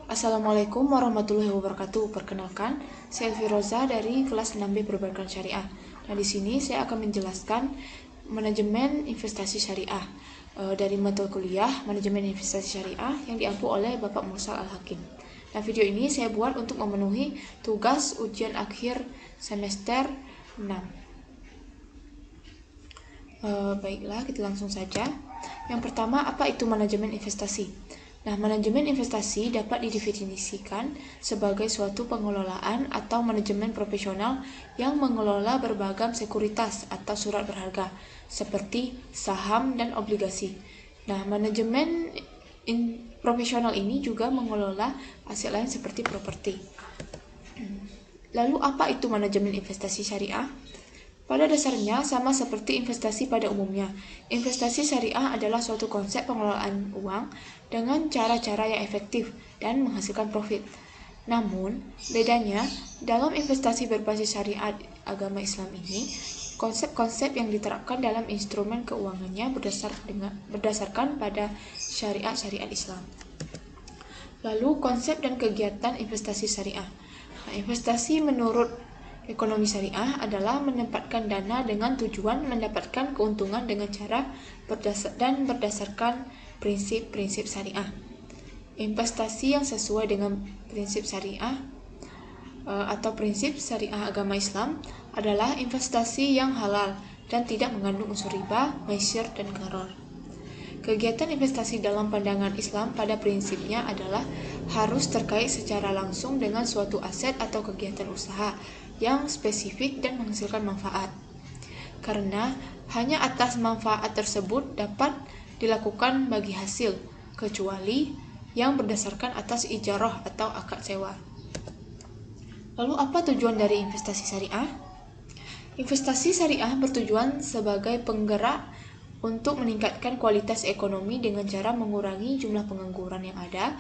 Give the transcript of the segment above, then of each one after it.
Assalamualaikum warahmatullahi wabarakatuh. Perkenalkan, saya Elviroza dari kelas 6B Perbankan Syariah. Nah, di sini saya akan menjelaskan manajemen investasi syariah dari mata kuliah manajemen investasi syariah yang diampu oleh Bapak Mursal Al-Hakim. Nah, video ini saya buat untuk memenuhi tugas ujian akhir semester 6. Baiklah, kita langsung saja. Yang pertama, apa itu manajemen investasi? Nah, manajemen investasi dapat didefinisikan sebagai suatu pengelolaan atau manajemen profesional yang mengelola berbagai sekuritas atau surat berharga seperti saham dan obligasi. Nah, manajemen profesional ini juga mengelola aset lain seperti properti. Lalu, apa itu manajemen investasi syariah? Pada dasarnya sama seperti investasi pada umumnya. Investasi syariah adalah suatu konsep pengelolaan uang dengan cara-cara yang efektif dan menghasilkan profit. Namun, bedanya dalam investasi berbasis syariat agama Islam ini, konsep-konsep yang diterapkan dalam instrumen keuangannya berdasarkan pada syariat Islam. Lalu, konsep dan kegiatan investasi syariah. Nah, investasi menurut ekonomi syariah adalah menempatkan dana dengan tujuan mendapatkan keuntungan dengan cara berdasarkan prinsip-prinsip syariah. Investasi yang sesuai dengan prinsip syariah atau prinsip syariah agama Islam adalah investasi yang halal dan tidak mengandung unsur riba, maisir, dan gharar. Kegiatan investasi dalam pandangan Islam pada prinsipnya adalah harus terkait secara langsung dengan suatu aset atau kegiatan usaha yang spesifik dan menghasilkan manfaat. Karena hanya atas manfaat tersebut dapat dilakukan bagi hasil, kecuali yang berdasarkan atas ijarah atau akad sewa. Lalu apa tujuan dari investasi syariah? Investasi syariah bertujuan sebagai penggerak untuk meningkatkan kualitas ekonomi dengan cara mengurangi jumlah pengangguran yang ada.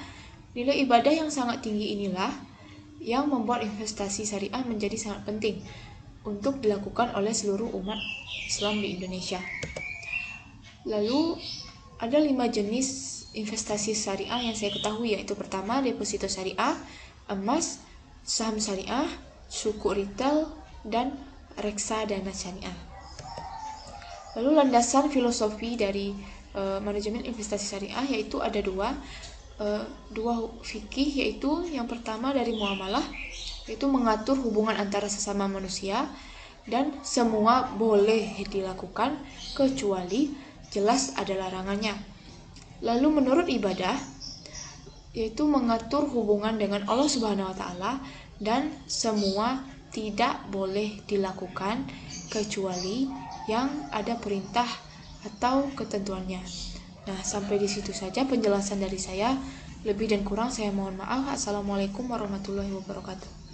Nilai ibadah yang sangat tinggi inilah yang membuat investasi syariah menjadi sangat penting untuk dilakukan oleh seluruh umat Islam di Indonesia. Lalu ada 5 jenis investasi syariah yang saya ketahui, yaitu pertama deposito syariah, emas, saham syariah, suku retail, dan reksadana syariah. Lalu landasan filosofi dari manajemen investasi syariah yaitu ada dua fikih, yaitu yang pertama dari muamalah, yaitu mengatur hubungan antara sesama manusia dan semua boleh dilakukan kecuali jelas ada larangannya. Lalu menurut ibadah, yaitu mengatur hubungan dengan Allah Subhanahu wa taala dan semua tidak boleh dilakukan kecuali yang ada perintah atau ketentuannya. Nah, sampai di situ saja penjelasan dari saya. Lebih dan kurang saya mohon maaf. Assalamualaikum warahmatullahi wabarakatuh.